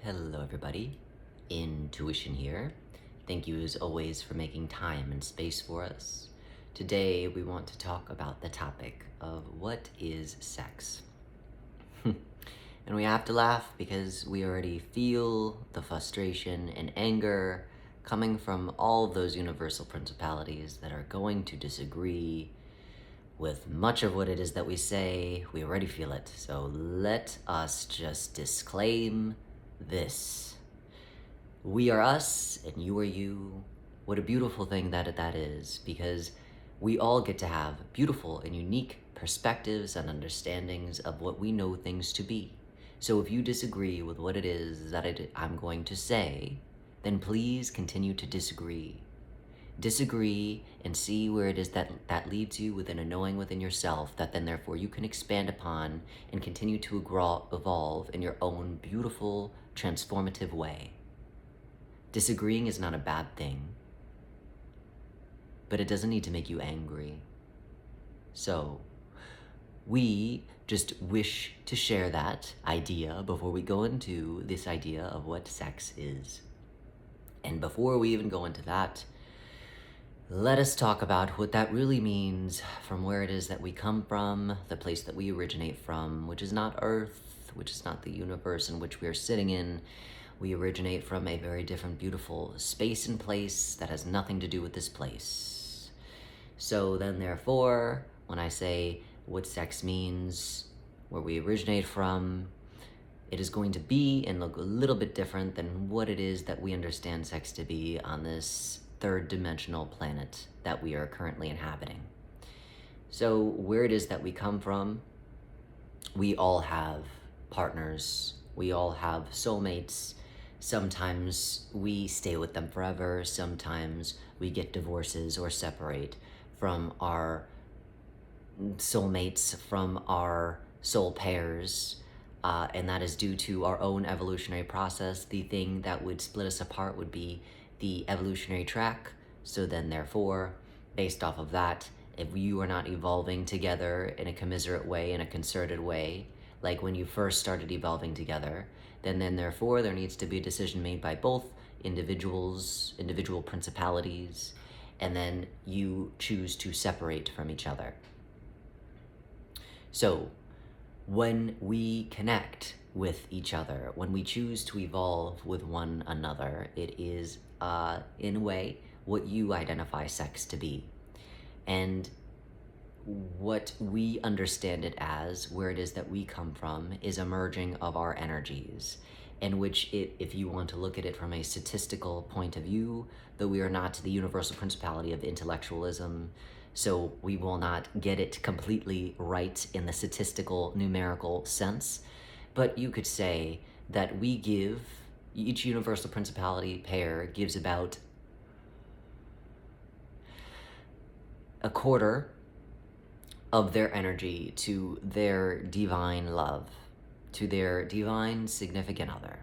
Hello everybody, Intuition here. Thank you as always for making time and space for us. Today we want to talk about the topic of what is sex. And we have to laugh because we already feel the frustration and anger coming from all of those universal principalities that are going to disagree with much of what it is that we say. We already feel it. So let us just disclaim this. We are us and you are you. What a beautiful thing that is, because we all get to have beautiful and unique perspectives and understandings of what we know things to be. So if you disagree with what it is that I'm going to say, then please continue to disagree. Disagree and see where it is that leads you within a knowing within yourself that then therefore you can expand upon and continue to evolve in your own beautiful, transformative way. Disagreeing is not a bad thing, but it doesn't need to make you angry. So, we just wish to share that idea before we go into this idea of what sex is. And before we even go into that, let us talk about what that really means from where it is that we come from, the place that we originate from, which is not Earth, which is not the universe in which we are sitting in. We originate from a very different, beautiful space and place that has nothing to do with this place. So then therefore, when I say what sex means, where we originate from, it is going to be and look a little bit different than what it is that we understand sex to be on this third dimensional planet that we are currently inhabiting. So where it is that we come from, we all have partners, we all have soulmates. Sometimes we stay with them forever, sometimes we get divorces or separate from our soulmates, from our soul pairs, and that is due to our own evolutionary process. The thing that would split us apart would be the evolutionary track. So then therefore, based off of that, if you are not evolving together in a commiserate way, in a concerted way, like when you first started evolving together, then therefore there needs to be a decision made by both individuals, individual principalities, and then you choose to separate from each other. So when we connect with each other, when we choose to evolve with one another, it is in a way what you identify sex to be. And what we understand it as, where it is that we come from, is a merging of our energies, in which if you want to look at it from a statistical point of view, though we are not the universal principality of intellectualism, so we will not get it completely right in the statistical numerical sense, but you could say that each universal principality pair gives about a quarter of their energy to their divine love, to their divine significant other.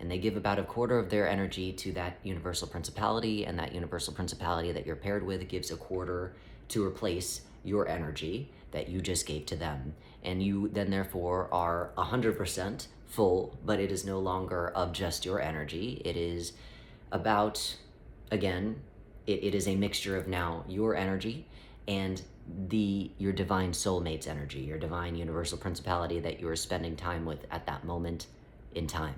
And they give about a quarter of their energy to that universal principality, and that universal principality that you're paired with gives a quarter to replace your energy that you just gave to them. And you then therefore are 100% full, but it is no longer of just your energy. It is about, again, it is a mixture of now your energy and your divine soulmate's energy, your divine universal principality that you are spending time with at that moment in time.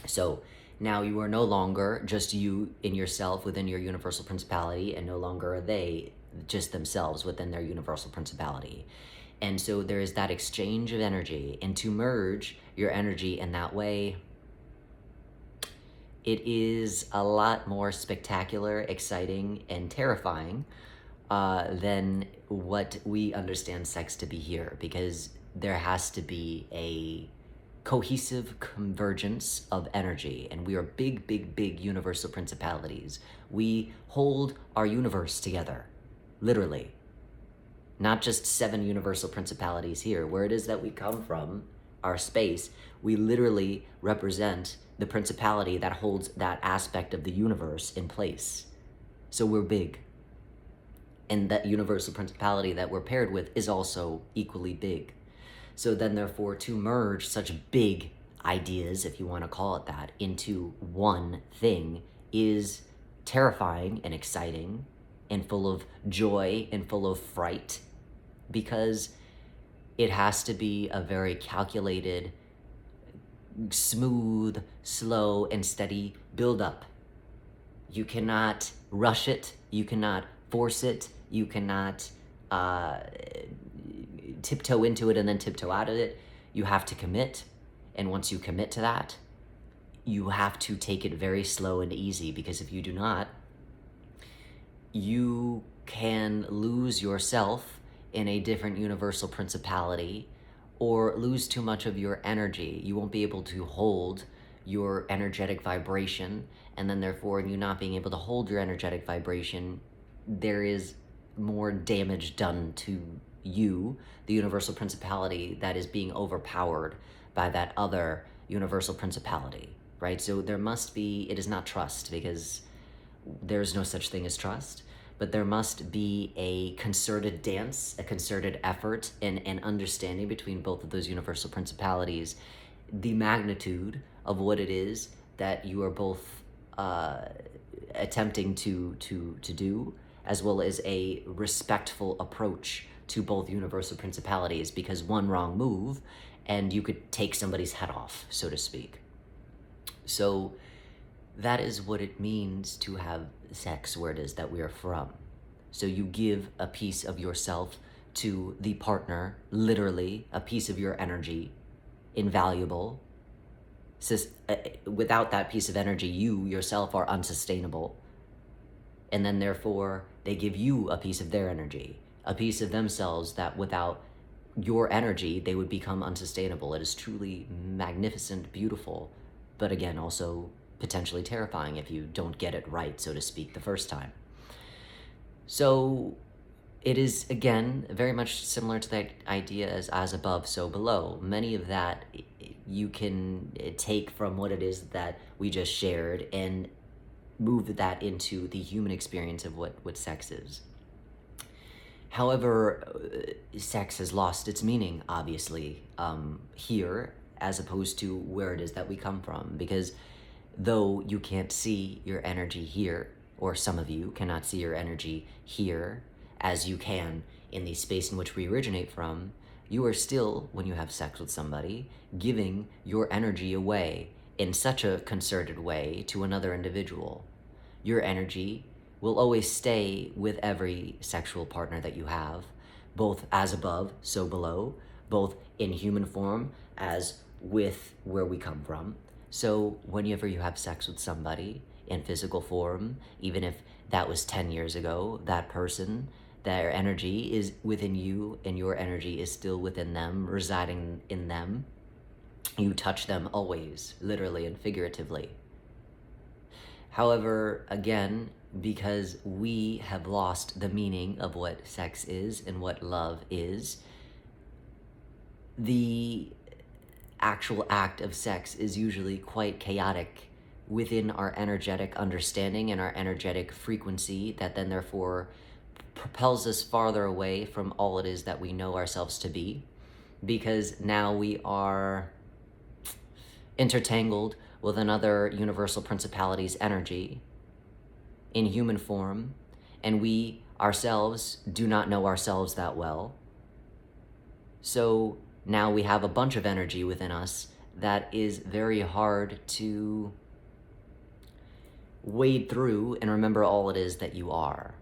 So now you are no longer just you in yourself within your universal principality, and no longer are they just themselves within their universal principality. And so there is that exchange of energy, and to merge your energy in that way, it is a lot more spectacular, exciting, and terrifying than what we understand sex to be here, because there has to be a cohesive convergence of energy, and we are big, big, big universal principalities. We hold our universe together, literally. Not just 7 universal principalities here. Where it is that we come from, our space, we literally represent the principality that holds that aspect of the universe in place. So we're big. And that universal principality that we're paired with is also equally big. So then therefore, to merge such big ideas, if you want to call it that, into one thing is terrifying and exciting and full of joy and full of fright, because it has to be a very calculated, smooth, slow, and steady build-up. You cannot rush it. You cannot force it. You cannot tiptoe into it and then tiptoe out of it. You have to commit. And once you commit to that, you have to take it very slow and easy, because if you do not, you can lose yourself in a different universal principality or lose too much of your energy. You won't be able to hold your energetic vibration, and then therefore in you not being able to hold your energetic vibration, there is more damage done to you, the universal principality that is being overpowered by that other universal principality, right? So there must be, it is not trust, because there's no such thing as trust, but there must be a concerted dance, a concerted effort, and an understanding between both of those universal principalities, the magnitude of what it is that you are both attempting to do, as well as a respectful approach to both universal principalities, because one wrong move and you could take somebody's head off, so to speak. So that is what it means to have sex where it is that we are from. So you give a piece of yourself to the partner, literally a piece of your energy, invaluable. Without that piece of energy, you yourself are unsustainable. And then therefore, they give you a piece of their energy, a piece of themselves that without your energy, they would become unsustainable. It is truly magnificent, beautiful, but again, also potentially terrifying if you don't get it right, so to speak, the first time. So it is, again, very much similar to that idea as above, so below. Many of that you can take from what it is that we just shared and move that into the human experience of what sex is. However, sex has lost its meaning, obviously, here, as opposed to where it is that we come from. Because though you can't see your energy here, or some of you cannot see your energy here, as you can in the space in which we originate from, you are still, when you have sex with somebody, giving your energy away in such a concerted way to another individual. Your energy will always stay with every sexual partner that you have, both as above, so below, both in human form as with where we come from. So whenever you have sex with somebody in physical form, even if that was 10 years ago, that person, their energy is within you and your energy is still within them, residing in them. You touch them always, literally and figuratively. However, again, because we have lost the meaning of what sex is and what love is, the actual act of sex is usually quite chaotic within our energetic understanding and our energetic frequency, that then therefore propels us farther away from all it is that we know ourselves to be, because now we are intertangled with another universal principality's energy in human form, and we ourselves do not know ourselves that well. So now we have a bunch of energy within us that is very hard to wade through and remember all it is that you are.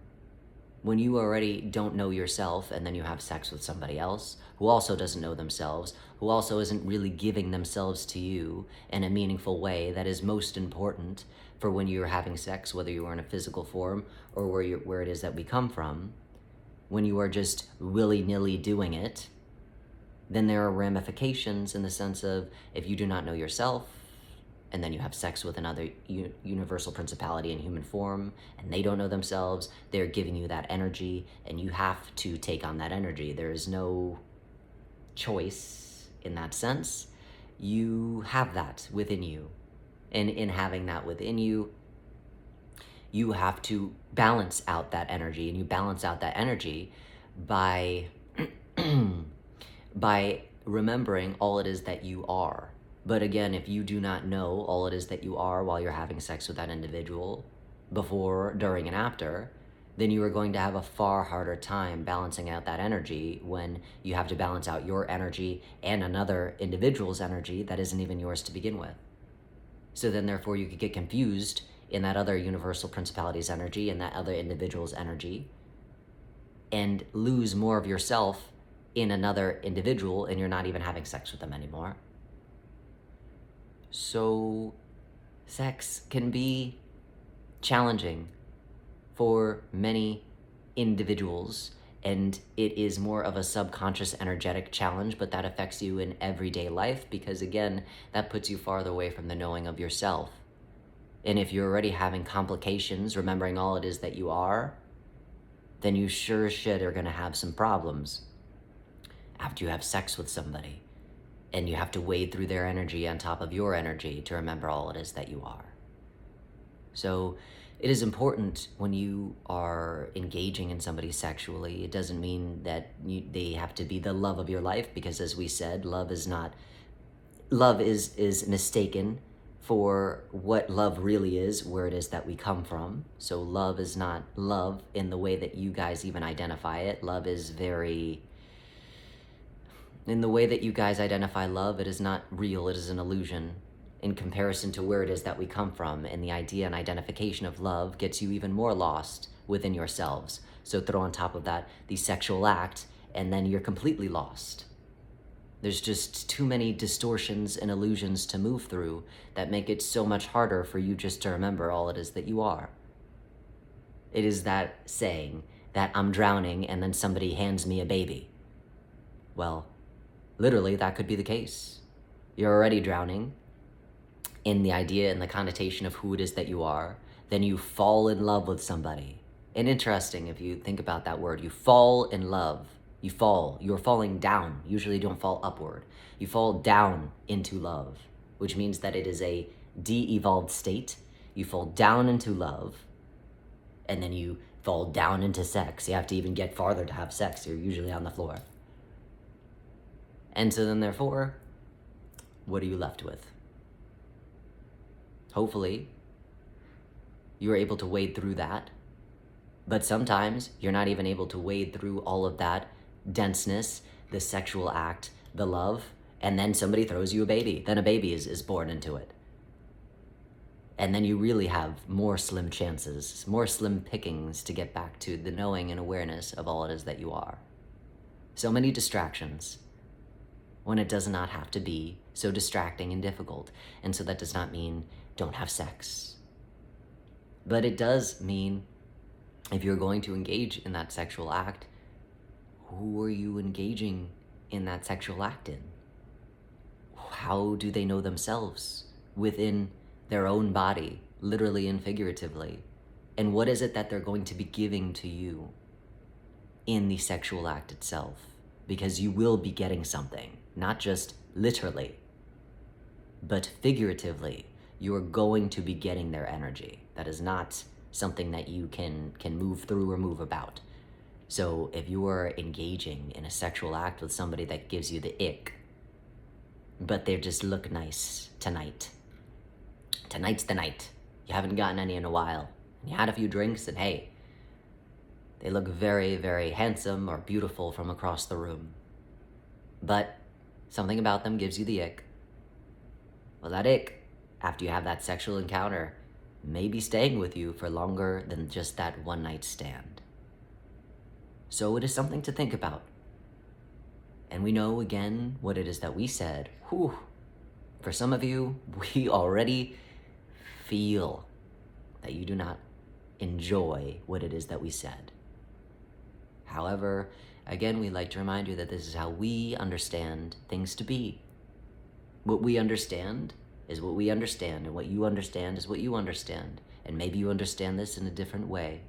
When you already don't know yourself and then you have sex with somebody else who also doesn't know themselves, who also isn't really giving themselves to you in a meaningful way that is most important for when you're having sex, whether you are in a physical form or where it is that we come from, when you are just willy-nilly doing it, then there are ramifications in the sense of, if you do not know yourself, and then you have sex with another universal principality in human form, and they don't know themselves, they're giving you that energy, and you have to take on that energy. There is no choice in that sense. You have that within you. And in having that within you, you have to balance out that energy, and you balance out that energy by by remembering all it is that you are, But again, if you do not know all it is that you are while you're having sex with that individual, before, during, and after, then you are going to have a far harder time balancing out that energy when you have to balance out your energy and another individual's energy that isn't even yours to begin with. So then therefore you could get confused in that other universal principality's energy and that other individual's energy and lose more of yourself in another individual, and you're not even having sex with them anymore. So sex can be challenging for many individuals, and it is more of a subconscious energetic challenge, but that affects you in everyday life because, again, that puts you farther away from the knowing of yourself. And if you're already having complications remembering all it is that you are, then you sure as shit are gonna have some problems after you have sex with somebody and you have to wade through their energy on top of your energy to remember all it is that you are. So it is important when you are engaging in somebody sexually. It doesn't mean that they have to be the love of your life, because as we said, love is mistaken for what love really is, where it is that we come from. So love is not love in the way that you guys even identify it. Love is in the way that you guys identify love, it is not real, it is an illusion in comparison to where it is that we come from, and the idea and identification of love gets you even more lost within yourselves. So throw on top of that the sexual act, and then you're completely lost. There's just too many distortions and illusions to move through that make it so much harder for you just to remember all it is that you are. It is that saying that I'm drowning and then somebody hands me a baby. Well, literally that could be the case. You're already drowning in the idea and the connotation of who it is that you are, then you fall in love with somebody. And interesting, if you think about that word, you fall in love. You're falling down. Usually you don't fall upward. You fall down into love, which means that it is a de-evolved state. You fall down into love, and then you fall down into sex. You have to even get farther to have sex. You're usually on the floor. And so then therefore, what are you left with? Hopefully, you're able to wade through that. But sometimes you're not even able to wade through all of that denseness, the sexual act, the love, and then somebody throws you a baby. Then a baby is born into it. And then you really have more slim chances, more slim pickings to get back to the knowing and awareness of all it is that you are. So many distractions when it does not have to be so distracting and difficult. And so that does not mean don't have sex. But it does mean if you're going to engage in that sexual act, who are you engaging in that sexual act in? How do they know themselves within their own body, literally and figuratively? And what is it that they're going to be giving to you in the sexual act itself? Because you will be getting something, not just literally, but figuratively. You are going to be getting their energy. That is not something that you can move through or move about. So if you are engaging in a sexual act with somebody that gives you the ick, but they just look nice tonight, tonight's the night, you haven't gotten any in a while, and you had a few drinks, and hey, they look very, very handsome or beautiful from across the room, but something about them gives you the ick. Well, that ick, after you have that sexual encounter, may be staying with you for longer than just that one night stand. So it is something to think about. And we know again what it is that we said. Whew. For some of you, we already feel that you do not enjoy what it is that we said. However, again, we'd like to remind you that this is how we understand things to be. What we understand is what we understand, and what you understand is what you understand. And maybe you understand this in a different way.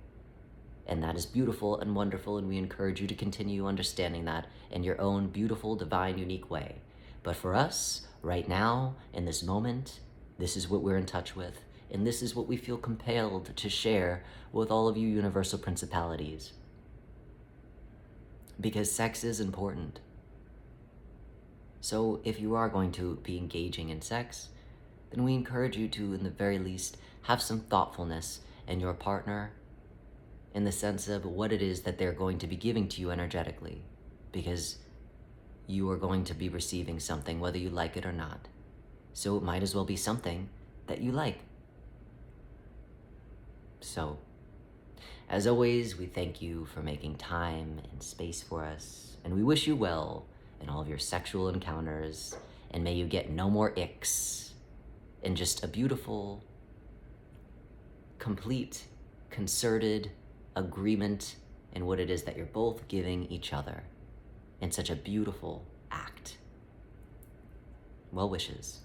And that is beautiful and wonderful, and we encourage you to continue understanding that in your own beautiful, divine, unique way. But for us, right now, in this moment, this is what we're in touch with, and this is what we feel compelled to share with all of you universal principalities. Because sex is important. So if you are going to be engaging in sex, then we encourage you to, in the very least, have some thoughtfulness in your partner in the sense of what it is that they're going to be giving to you energetically, because you are going to be receiving something whether you like it or not. So it might as well be something that you like. So, as always, we thank you for making time and space for us, and we wish you well in all of your sexual encounters, and may you get no more icks, and just a beautiful, complete, concerted agreement in what it is that you're both giving each other in such a beautiful act. Well wishes.